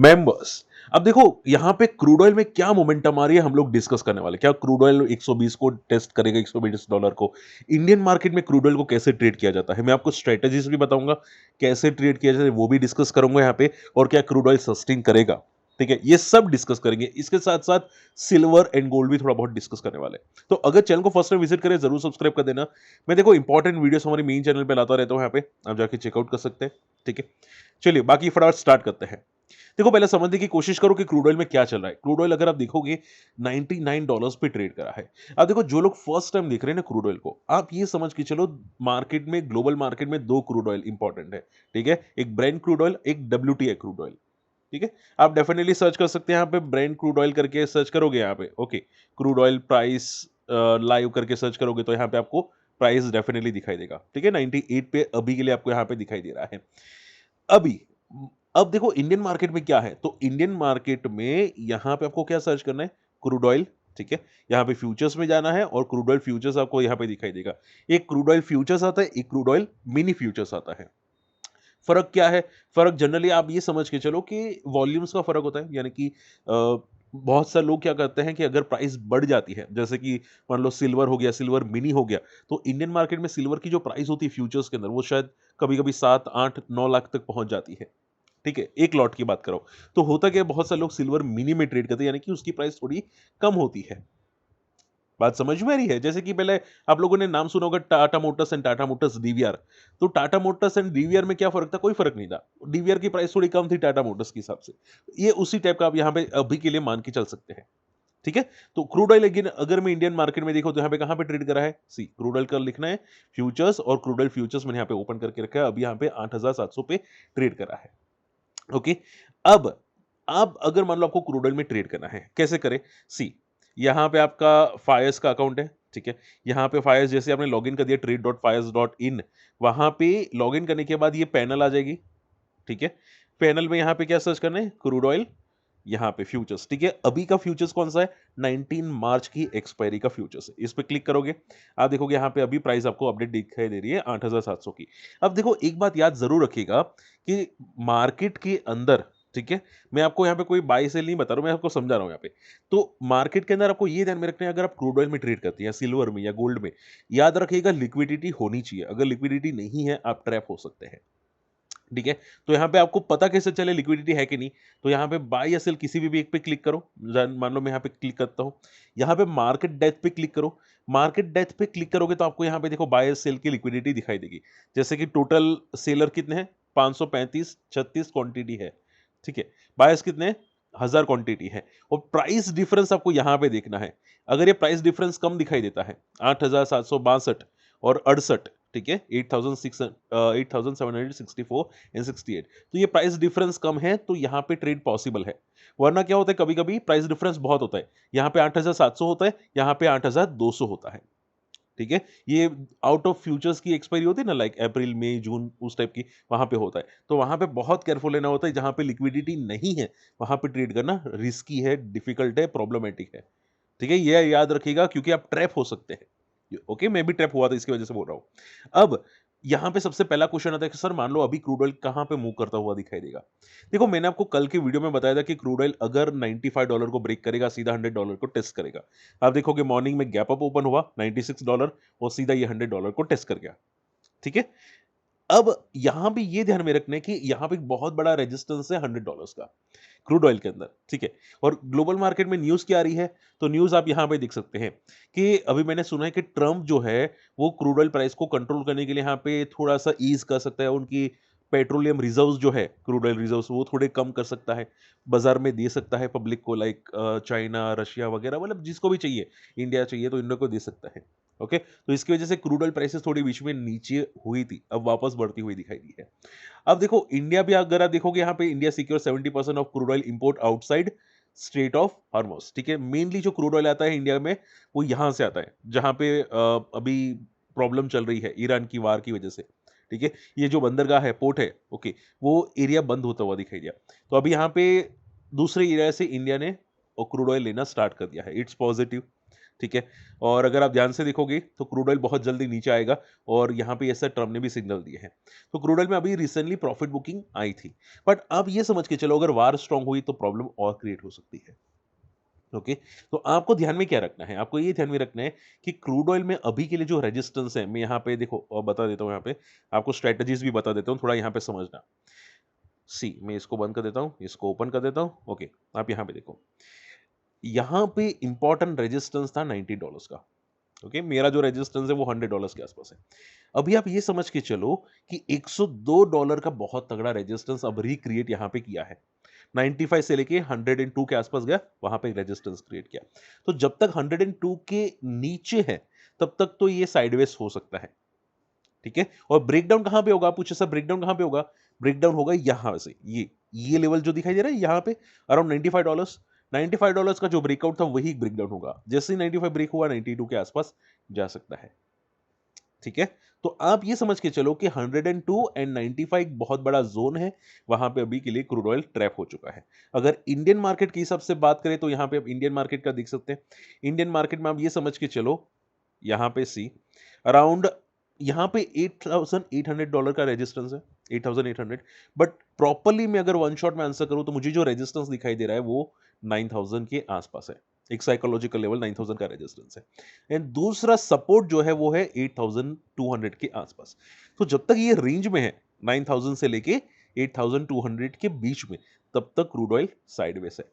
Members. अब देखो यहाँ पे क्रूड ऑयल में क्या मोमेंटम आ रही है हम लोग डिस्कस करने वाले। क्या क्रूड ऑयल 120 को टेस्ट करेगा, $120 को? इंडियन मार्केट में क्रूड ऑयल को कैसे ट्रेड किया जाता है, मैं आपको स्ट्रेटेजीज भी बताऊंगा, कैसे ट्रेड किया जाता है वो भी डिस्कस करूंगा यहाँ पे, और क्या क्रूड ऑयल सस्टेन करेगा, ठीक है, ये सब डिस्कस करेंगे। इसके साथ साथ सिल्वर एंड गोल्ड भी थोड़ा बहुत डिस्कस करने वाले हैं। तो अगर चैनल को फर्स्ट टाइम विजिट करें जरूर सब्सक्राइब कर देना। मैं देखो इंपॉर्टेंट वीडियोस हमारे मेन चैनल पे लाता रहता हूं, यहाँ पे आप जाके चेकआउट कर सकते हैं, ठीक है। चलिए बाकी फटाफट स्टार्ट करते हैं। देखो पहले समझने की कोशिश करो कि क्रूड ऑयल में क्या चल रहा है। क्रूड ऑयल अगर आप देखोगे $99 पे ट्रेड करा है। अब देखो जो लोग फर्स्ट टाइम देख रहे हैं ना क्रूड ऑयल को, आप ये समझ के चलो मार्केट में, ग्लोबल मार्केट में दो क्रूड ऑयल इंपॉर्टेंट है, ठीक है, एक ब्रेंट क्रूड ऑयल, एक WTI क्रूड ऑयल, ठीक है। आप डेफिनेटली सर्च कर सकते हैं यहाँ पे, ब्रेंट क्रूड ऑयल करके सर्च करोगे यहाँ पे, okay, crude oil price live करके सर्च करोगे तो यहाँ पे आपको प्राइस डेफिनेटली दिखाई देगा, ठीक है। 98 पे अभी के लिए आपको यहाँ पे दिखाई दे रहा है अभी। अब देखो इंडियन मार्केट में क्या है, तो इंडियन मार्केट में यहां पे आपको क्या सर्च करना है, क्रूड ऑयल, ठीक है। यहां पे फ्यूचर्स में जाना है और क्रूड ऑयल फ्यूचर्स आपको यहां पे दिखाई देगा। एक क्रूड ऑयल फ्यूचर्स आता है, एक क्रूड ऑयल मिनी फ्यूचर्स आता है। फर्क क्या है? फर्क जनरली आप ये समझ के चलो कि वॉल्यूम्स का फर्क होता है, यानी कि बहुत सारे लोग क्या करते हैं कि अगर प्राइस बढ़ जाती है, जैसे कि मान लो सिल्वर हो गया, सिल्वर मिनी हो गया, तो इंडियन मार्केट में सिल्वर की जो प्राइस होती है फ्यूचर्स के अंदर, वो शायद कभी कभी 7 8 9 लाख तक पहुंच जाती है, ठीक है, एक लॉट की बात करो। तो होता क्या है, बहुत सारे लोग सिल्वर मिनी में ट्रेड करते हैं, यानी कि उसकी प्राइस थोड़ी कम होती है। बात समझ में आ रही है? जैसे कि पहले आप लोगों ने नाम सुना होगा Tata Motors and Tata Motors DVR. तो टाटा मोटर्स एंड डीवीआर में क्या फर्क था? कोई फर्क नहीं था। डीवीआर की प्राइस थोड़ी कम थी टाटा मोटर्स के हिसाब से। ये उसी टाइप का आप यहाँ पे अभी के लिए मान के चल सकते हैं, ठीक है। तो क्रूड ऑयल अगेन अगर मैं इंडियन मार्केट में देखो तो यहाँ पे कहां पे ट्रेड करा है, सी क्रूड ऑयल का लिखना है फ्यूचर्स, और क्रूड ऑयल फ्यूचर्स मैंने यहाँ पे ओपन करके रखा है, अभी यहाँ पे 8700 पे ट्रेड करा है, ओके। अब अगर मान लो आपको क्रूड ऑयल में ट्रेड करना है, कैसे करें? सी यहां पे आपका फायर्स का अकाउंट है, ठीक है। यहां पे फायर्स जैसे आपने लॉगिन कर दिया trade.fires.in, वहां पे लॉगिन करने के बाद ये पैनल आ जाएगी, ठीक है। पैनल में यहां पे क्या सर्च करना है, क्रूड ऑयल, यहाँ पे फ्यूचर्स, ठीक है। अभी का फ्यूचर्स कौन सा है? 19 मार्च की एक्सपायरी का फ्यूचर्स है। इस पे क्लिक करोगे, आप देखोगे यहाँ पे अभी प्राइस आपको अपडेट दिखाई दे रही है 8700 की। अब देखो एक बात याद जरूर रखिएगा कि मार्केट के अंदर, ठीक है, मैं आपको यहाँ पे कोई बाय सेल नहीं बता रहा हूं, मैं आपको समझा रहा हूं यहाँ पे। तो मार्केट के अंदर आपको ये ध्यान में रखना है, अगर आप क्रूड ऑयल में ट्रेड करते हैं या सिल्वर में या गोल्ड में, याद रखिएगा लिक्विडिटी होनी चाहिए। अगर लिक्विडिटी नहीं है आप ट्रैप हो सकते हैं, ठीक है। तो यहाँ पे आपको पता कैसे चले लिक्विडिटी है कि नहीं? तो यहाँ पे बाय या सेल किसी भी एक पे क्लिक करो। मान लो मैं यहाँ पे क्लिक करता हूँ, यहाँ पे मार्केट डेप्थ पे क्लिक करो। मार्केट डेप्थ पे क्लिक करोगे तो आपको यहाँ पे देखो बाय सेल की लिक्विडिटी दिखाई देगी। जैसे कि टोटल सेलर कितने हैं? 535 36 क्वांटिटी है, ठीक है। बायर्स कितने हैं? 1000 क्वांटिटी है। और प्राइस डिफरेंस आपको यहाँ पे देखना है। अगर ये प्राइस डिफरेंस कम दिखाई देता है, 8762 और 68, ठीक है, 8764 एंड 68, तो ये प्राइस डिफरेंस कम है तो यहाँ पे ट्रेड पॉसिबल है। वरना क्या होता है, कभी कभी प्राइस डिफरेंस बहुत होता है, यहाँ पे 8700 होता है, यहाँ पे 8200 होता है, ठीक है। ये आउट ऑफ फ्यूचर्स की एक्सपायरी होती है ना, लाइक अप्रैल मई जून उस टाइप की, वहां पे होता है। तो वहां पे बहुत केयरफुल रहना होता है, जहां पे लिक्विडिटी नहीं है वहां पे ट्रेड करना रिस्की है, डिफिकल्ट है, प्रॉब्लमेटिक है, ठीक है। ये याद रखिएगा क्योंकि आप ट्रैप हो सकते हैं। ओके, मैं भी ट्रैप हुआ था, इसकी वजह से बोल रहा हूं। अब यहां पे सबसे पहला क्वेश्चन आता है कि सर मान लो अभी क्रूड ऑयल कहां पे मूव करता हुआ दिखाई देगा। देखो मैंने आपको कल के वीडियो में बताया था कि क्रूड ऑयल अगर $95 को ब्रेक करेगा सीधा $100 को टेस्ट करेगा। आप देखोगे मॉर्निंग में गैप अप ओपन हुआ $96 और सीधा ये $100 को टेस्ट कर गया, ठीक है। अब यहां भी ये ध्यान में रखना है कि यहां पे एक बहुत बड़ा रेजिस्टेंस है $100 का क्रूड ऑयल के अंदर, ठीक है। और ग्लोबल मार्केट में न्यूज़ क्या आ रही है? तो न्यूज़ आप यहाँ पे देख सकते हैं कि अभी मैंने सुना है कि ट्रम्प जो है, वो क्रूड ऑयल प्राइस को कंट्रोल करने के लिए यहाँ पे थोड़ा-सा ईज़ कर सकता है। उनकी पेट्रोलियम रिज़र्व्स जो है, क्रूड ऑयल रिज़र्व्स, वो थोड़े कम कर सकता है। बाज़ार में दे सकता है पब्लिक को, लाइक चाइना, रशिया वगैरह, मतलब जिसको भी चाहिए, इंडिया चाहिए तो इंडिया को दे सकता है। ओके? तो इसकी वजह से क्रूड ऑयल प्राइसेज़ थोड़ी बीच में नीचे हुई थी, अब वापस बढ़ती हुई दिखाई दी है। अब देखो इंडिया भी अगर आप देखोगे, यहाँ पे India secure 70% of crude oil import outside straight of हार्मोस, ठीक है। मेनली जो क्रूड ऑयल आता है इंडिया में, वो यहाँ से आता है, जहाँ पे अभी प्रॉब्लम चल रही है ईरान की वार की वजह से, ठीक है। ये जो बंदरगाह है, पोर्ट है, ओके, वो एरिया बंद होता हुआ दिखाई दिया। तो अभी यहाँ पे दूसरे एरिया से इंडिया ने क्रूड ऑयल लेना स्टार्ट कर दिया है, इट्स पॉजिटिव, ठीक है। और अगर आप ध्यान से देखोगे तो क्रूड ऑयल बहुत जल्दी नीचे आएगा और यहाँ पे ऐसा ट्रम्प ने भी सिग्नल दिए हैं। तो क्रूड ऑयल में अभी रिसेंटली प्रॉफिट बुकिंग आई थी, बट अब ये समझ के चलो अगर वार स्ट्रांग हुई तो प्रॉब्लम और क्रिएट हो सकती है। ओके, तो आपको ध्यान में क्या रखना है, आपको ये ध्यान में रखना है कि क्रूड ऑयल में अभी के लिए जो रेजिस्टेंस है, मैं यहाँ पे देखो और बता देता हूँ, यहाँ पे आपको स्ट्रेटजीज भी बता देता हूँ, थोड़ा यहाँ पे समझना। सी, मैं इसको बंद कर देता हूँ, इसको ओपन कर देता हूँ। ओके, आप यहाँ पे देखो, यहाँ पे इंपॉर्टेंट रेजिस्टेंस था $90 का। ओके, मेरा जो रेजिस्टेंस है वो $100 के आसपास है। अभी आप ये समझ के चलो कि $102 का बहुत तगड़ा रेजिस्टेंस अब रिक्रिएट यहाँ पे किया है। 95 से लेके 102 के आसपास गया, वहां पे एक रेजिस्टेंस क्रिएट किया। तो जब तक 102 के नीचे है तब तक तो ये साइडवेज हो सकता है, ठीक है। और ब्रेकडाउन कहां पे होगा, आप पूछे सर ब्रेकडाउन कहां पे होगा, ब्रेकडाउन होगा यहां से, ये लेवल जो दिखाई दे रहा है यहां पे अराउंड $95। $95 का जो ब्रेकआउट था वही ब्रेकडाउन होगा। जैसे ही 95 ब्रेक हुआ 92 के आसपास जा सकता है, ठीक है। तो आप ये समझ के चलो कि 102 एंड 95 एक बहुत बड़ा जोन है, वहां पे अभी के लिए क्रूड ऑयल ट्रैप हो चुका है। अगर इंडियन मार्केट के हिसाब से बात करें तो यहां पे आप इंडियन मार्केट का देख सकते हैं। इंडियन मार्केट में आप ये समझ के चलो, यहां पे सी अराउंड, यहां पे $8,800 का रेजिस्टेंस है, 8,800। बट प्रॉपरली मैं अगर वन शॉट में आंसर करूं तो मुझे जो रेजिस्टेंस दिखाई दे रहा है वो 9,000 के आसपास है। एक साइकोलॉजिकल लेवल 9,000 का रेजिस्टेंस है, एंड दूसरा सपोर्ट जो है वो है 8,200 के आसपास। तो जब तक ये रेंज में है 9,000 से लेके 8,200 के बीच में, तब तक क्रूड ऑयल साइडवेज है,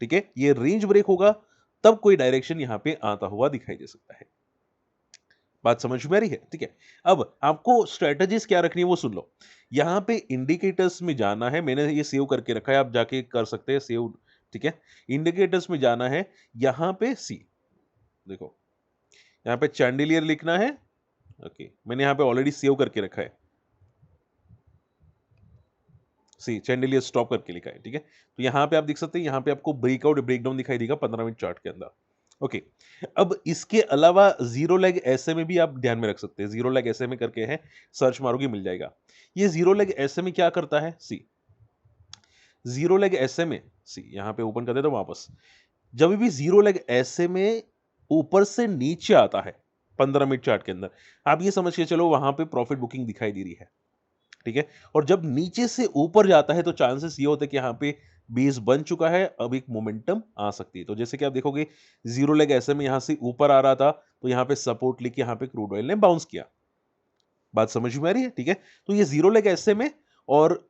ठीक है। ये रेंज ब्रेक होगा तब कोई डायरेक्शन यहां पे आता हुआ दिखाई दे सकता है। बात समझ में आ रही है, ठीक है। अब आपको स्ट्रेटजीज क्या रखनी है वो सुन लो। यहां पे इंडिकेटर्स में जाना है, मैंने ये सेव करके रखा है, आप जाके कर सकते हैं सेव, ठीक है। इंडिकेटर्स में जाना है, यहां पे सी देखो, यहां पे चैंडिलियर लिखना है। ओके, मैंने यहां पे ऑलरेडी सेव करके रखा है, सी चैंडिलियर स्टॉप करके लिखा है, ठीक है। तो यहां पे आप देख सकते हैं, यहां पे आपको ब्रेकआउट ब्रेकडाउन दिखाई देगा 15 मिनट चार्ट के अंदर। ओके, अब इसके अलावा जीरो लेग एसएमए भी आप ध्यान में रख सकते हैं। जीरो लेग एसएमए करके है, सर्च मारोगे मिल जाएगा। ये जीरो लेग एसएमए क्या करता है, सी जीरो लेग एसएमए, सी यहां पे ओपन कर देता हूं वापस। जब भी जीरो लेग एसएमए ऊपर से नीचे आता है 15 मिनट चार्ट के अंदर, आप ये समझ के चलो वहां पे प्रॉफिट बुकिंग दिखाई दे रही है, ठीक है। और जब नीचे से ऊपर जाता है तो चांसेस ये होते हैं कि यहां पे बेस बन चुका है, अब एक मोमेंटम आ सकती है। तो जैसे कि आप देखोगे जीरो लेग ऐसे में यहां से ऊपर आ रहा था, तो यहां पे सपोर्ट लेके यहां पे क्रूड ऑयल ने बाउंस किया। बात समझ में आ रही है, ठीक है। तो ये जीरो लेग ऐसे में और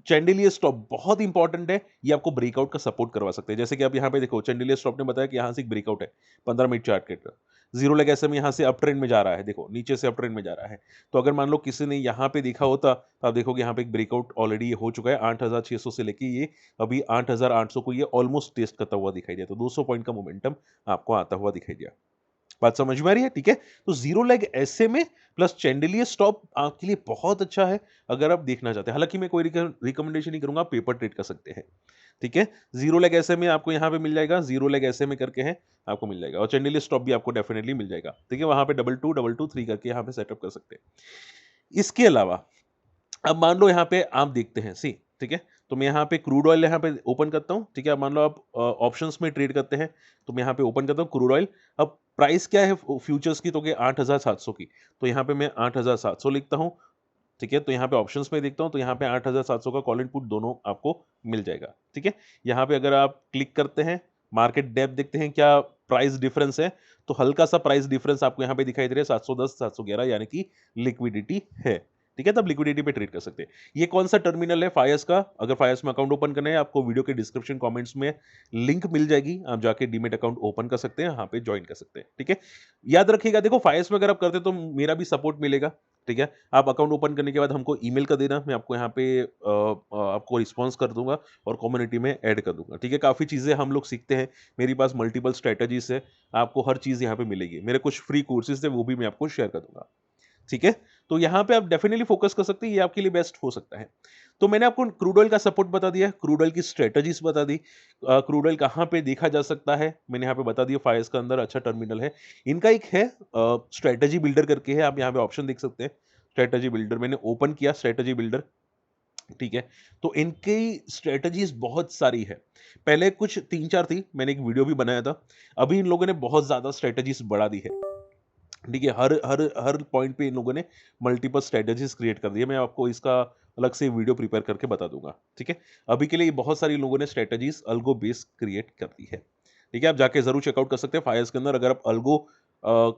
चैंडिलियर स्टॉप बहुत इंपॉर्टेंट है, ये आपको ब्रेकआउट का सपोर्ट करवा सकते हैं। जैसे कि आप यहां पे देखो, चैंडिलियर स्टॉप ने बताया कि यहां से एक ब्रेकआउट है 15 मिनट चार्ट के, जीरो लेग ऐसे में यहां से अप ट्रेंड में जा रहा है, देखो नीचे से अप ट्रेंड में जा रहा है। तो अगर मान लो किसी ने यहां पे देखा होता तो आप देखोगे यहां पे एक ब्रेकआउट ऑलरेडी हो चुका है 8,600 से लेके ये अभी 8,800 को ये ऑलमोस्ट टेस्ट करता हुआ दिखाई दिया। तो 200 पॉइंट का मोमेंटम आपको आता हुआ दिखाई दिया। बात समझ में आ रही है, ठीक है। तो जीरो लेग ऐसे में प्लस चैंडिलियर स्टॉप आपके लिए बहुत अच्छा है अगर आप देखना चाहते हैं। हालांकि मैं कोई रिकमेंडेशन नहीं करूंगा, आप पेपर ट्रेड कर सकते हैं, ठीक है। जीरो लेग ऐसे में आपको यहां पे मिल जाएगा, जीरो लेग ऐसे में करके है आपको मिल जाएगा, और चैंडिलियर स्टॉप भी आपको डेफिनेटली मिल जाएगा, ठीक है। वहां पे 2223 करके यहां पे सेटअप कर सकते हैं। इसके अलावा अब मान लो यहाँ पे आप देखते हैं, सी ठीक है। तो मैं यहाँ पे क्रूड ऑयल यहाँ पे ओपन करता हूँ, ठीक है। अब मान लो आप ऑप्शंस में ट्रेड करते हैं, तो मैं यहाँ पे ओपन करता हूँ क्रूड ऑयल। अब प्राइस क्या है फ्यूचर्स की, तो कि 8,700 की, तो यहाँ पे मैं 8,700 लिखता हूँ, ठीक है। तो यहाँ पे ऑप्शंस में देखता हूँ, तो यहाँ पे 8,700 का कॉल एंड पुट दोनों आपको मिल जाएगा, ठीक है। यहाँ पे अगर आप क्लिक करते हैं, मार्केट डेप्थ देखते हैं क्या प्राइस डिफरेंस है, तो हल्का सा प्राइस डिफरेंस आपको यहाँ पे दिखाई दे रहा है 710 711, यानी कि लिक्विडिटी है, ठीक है। तब लिक्विडिटी पे ट्रेड कर सकते हैं। ये कौन सा टर्मिनल है फायर्स का, अगर फायर्स में अकाउंट ओपन करना है आपको वीडियो के डिस्क्रिप्शन कमेंट्स में लिंक मिल जाएगी, आप जाके डीमेट अकाउंट ओपन कर सकते हैं, यहाँ पे ज्वाइन कर सकते हैं, ठीक है। याद रखिएगा, देखो फायर्स में अगर आप करते हैं तो मेरा भी सपोर्ट मिलेगा, ठीक है। आप अकाउंट ओपन करने के बाद हमको ईमेल कर देना, मैं आपको यहाँ पे आपको रिस्पॉन्स कर दूंगा और कम्युनिटी में ऐड कर दूंगा, ठीक है। काफी चीजें हम लोग सीखते हैं, मेरे पास मल्टीपल स्ट्रेटेजीज है, आपको हर चीज यहाँ पे मिलेगी। मेरे कुछ फ्री कोर्सेज थे वो भी मैं आपको शेयर कर दूंगा, ठीक है। तो यहां पे आप डेफिनेटली फोकस कर सकते हैं, ये आपके लिए बेस्ट हो सकता है। तो मैंने आपको क्रूड ऑयल का सपोर्ट बता दिया, क्रूड ऑयल की स्ट्रेटजीज बता दी, क्रूड ऑयल कहां पे देखा जा सकता है मैंने यहां पे बता दिया। फायर्स के अंदर अच्छा टर्मिनल है, इनका एक है स्ट्रेटजी बिल्डर करके है, आप यहां पे ऑप्शन देख सकते हैं। स्ट्रेटजी बिल्डर मैंने ओपन किया, स्ट्रेटजी बिल्डर ठीक है? तो इनकी स्ट्रैटेजीज़ बहुत सारी है। पहले कुछ 3-4 थी, मैंने एक वीडियो भी बनाया था। अभी इन लोगों ने बहुत ज़्यादा स्ट्रैटेजीज़ बढ़ा दी है। ठीक है? हर हर हर पॉइंट पे इन लोगों ने मल्टीपल स्ट्रैटेजीज़ क्रिएट कर दी है। मैं आपको इसका अलग से वीडियो प्रिपेयर करके बता दूँगा। ठीक है? अभी के लिए बहुत सारी लोगों ने स्ट्रैटेजीज़ अल्गो बेस्ड क्रिएट कर दी है। ठीक है? आप जाके ज़रूर चेकआउट कर सकते हैं फाइज़ के अंदर अगर आप अल्गो अ,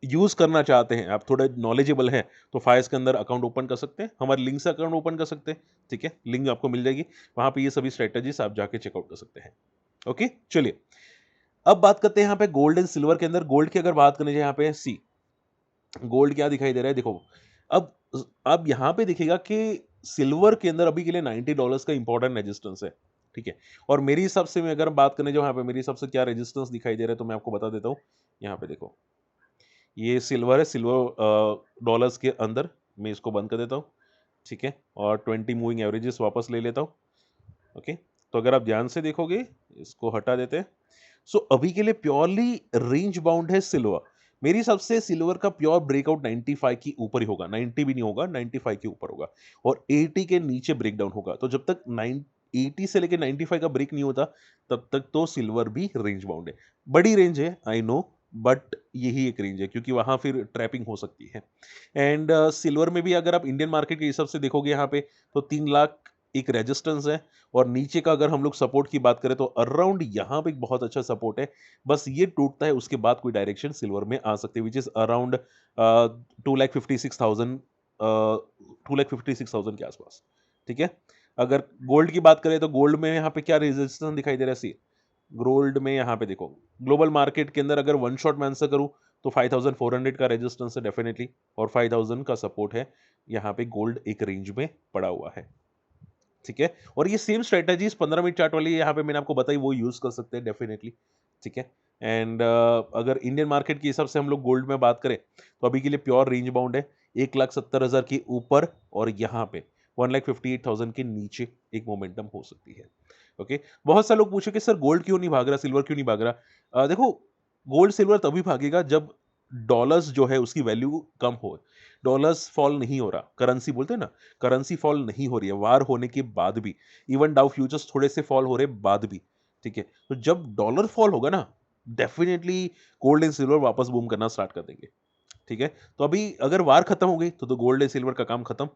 यूज़ करना चाहते हैं, आप थोड़े नॉलेजेबल हैं, तो फाइज़ के अंदर अकाउंट ओपन कर सकते हैं। हमारे लिंक से अकाउंट ओपन कर सकते हैं। ठीक है? लिंक आपको मिल जाएगी। वहाँ पे ये सभी स्ट्रैटेजीज़ आप जाके चेकआउट कर सकते हैं। ओके? चलिए, अब बात करते हैं यहाँ पे गोल्ड एंड सिल्वर के अंदर। गोल्ड की अगर बात करें यहाँ पे सी गोल्ड क्या दिखाई दे रहा है देखो, अब यहाँ पे दिखेगा कि सिल्वर के अंदर अभी के लिए $90 का इंपॉर्टेंट रेजिस्टेंस है, ठीक है? और मेरे हिसाब से मैं अगर बात करने जाऊँ यहाँ पे मेरे हिसाब से क्या रेजिस्टेंस दिखाई दे रहा है तो मैं आपको बता देता हूँ। यहाँ पे देखो, ये सिल्वर है, सिल्वर डॉलर्स के अंदर मैं इसको बंद कर देता हूँ, ठीक है? और 20 मूविंग एवरेजेस वापस ले लेता हूँ, ओके? तो अगर आप ध्यान से देखोगे, इसको हटा देते हैं। सो अभी के लिए प्योरली रेंज बाउंड है सिल्वर। मेरे हिसाब से सिल्वर का प्योर ब्रेकआउट 95 की ऊपर ही होगा, 90 भी नहीं होगा, 95 के ऊपर होगा और 80 के नीचे ब्रेकडाउन होगा। तो जब तक 80 से लेके 95 का ब्रेक नहीं होता, तब तक तो सिल्वर भी रेंज बाउंड है। बड़ी रेंज है, आई नो, बट यही एक रेंज है क्योंकि वहां फिर ट्रैपिंग हो सकती है। एंड सिल्वर में भी अगर आप इंडियन मार्केट के हिसाब से देखोगे यहाँ पे, तो 3 लाख एक रेजिस्टेंस है और नीचे का अगर हम लोग सपोर्ट की बात करें तो अराउंड यहाँ पे एक बहुत अच्छा सपोर्ट है। बस ये टूटता है उसके बाद कोई डायरेक्शन सिल्वर में आ सकती है व्हिच इज़ अराउंड 2,56,000 2,56,000 के आसपास। ठीक है? अगर गोल्ड की बात करें तो गोल्ड में यहाँ पे क्या रेजिस्टेंस दिखाई दे रहा है सी गोल्ड में यहाँ पे देखो, ग्लोबल मार्केट के अंदर अगर वन शॉट मैं आंसर करूँ तो 5,400 का रेजिस्टेंस है डेफिनेटली और 5,000 का सपोर्ट है। यहाँ पे गोल्ड एक रेंज में पड़ा हुआ है। ठीक है? और ये सेम स्ट्रैटेजीज़ 15 मिनट चार्ट वाली यहाँ पे मैंने आपको बताई वो यूज़ कर सकते हैं डेफिनिटली, ठीक है? एंड अगर इंडियन मार्केट के हिसाब से हम लोग गोल्ड में बात करें, तो अभी के लिए प्योर रेंज बाउंड है, 1,70,000 के ऊपर और यहाँ पे 1,58,000 के नीचे एक मोमेंटम हो सकती है, ओके? बहुत सारे लोग पूछे कि सर गोल्ड क्यों नहीं भाग रहा, सिल्वर क्यों नहीं भाग रहा? देखो गोल्ड सिल्वर तभी भागेगा जब डॉलर्स जो है उसकी वैल्यू कम हो। डॉलर्स फॉल नहीं हो रहा, करेंसी बोलते हैं ना, करेंसी फॉल नहीं हो रही है, वार होने के बाद भी। इवन डाउ फ्यूचर्स थोड़े से फॉल हो रहे बाद भी, ठीक है? तो जब डॉलर फॉल होगा ना, डेफिनिटली गोल्ड एंड सिल्वर वापस बूम करना स्टार्ट कर देंगे, ठीक है? तो अभी अगर वार खत्म हो गई तो गोल्ड एंड सिल्वर का काम खत्म।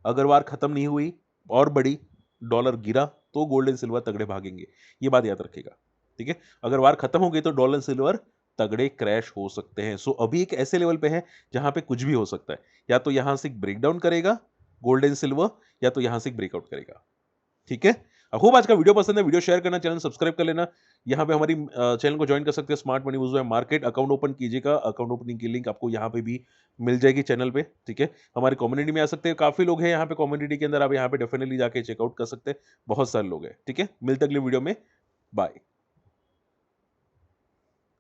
अगर वार खत्म नहीं हुई और बढ़ी, डॉलर गिरा तो गोल्ड एंड सिल्वर तगड़े भागेंगे। ये बात याद रखिएगा, ठीक है? अगर वार खत्म हो गई तो डॉलर एंड सिल्वर तगड़े क्रैश हो सकते हैं। सो अभी एक ऐसे लेवल पे है जहां पे कुछ भी हो सकता है। या तो यहां से ब्रेकडाउन करेगा गोल्ड एंड सिल्वर या तो यहां से ब्रेकआउट करेगा। ठीक है? आई होप आज का वीडियो पसंद है, वीडियो शेयर करना, चैनल सब्सक्राइब कर लेना। यहाँ पे हमारी चैनल को ज्वाइन कर सकते हैं, smart money use market account open कीजिएगा, अकाउंट ओपनिंग की लिंक आपको यहाँ पे भी मिल जाएगी चैनल पे, ठीक है? हमारी कम्युनिटी में आ सकते हैं, काफ़ी लोग हैं यहाँ पे कम्युनिटी के अंदर, आप यहाँ पे डेफिनेटली जाके चेकआउट कर सकते हैं, बहुत सारे लोग हैं, ठीक है? मिलते हैं अगले वीडियो में, बाय।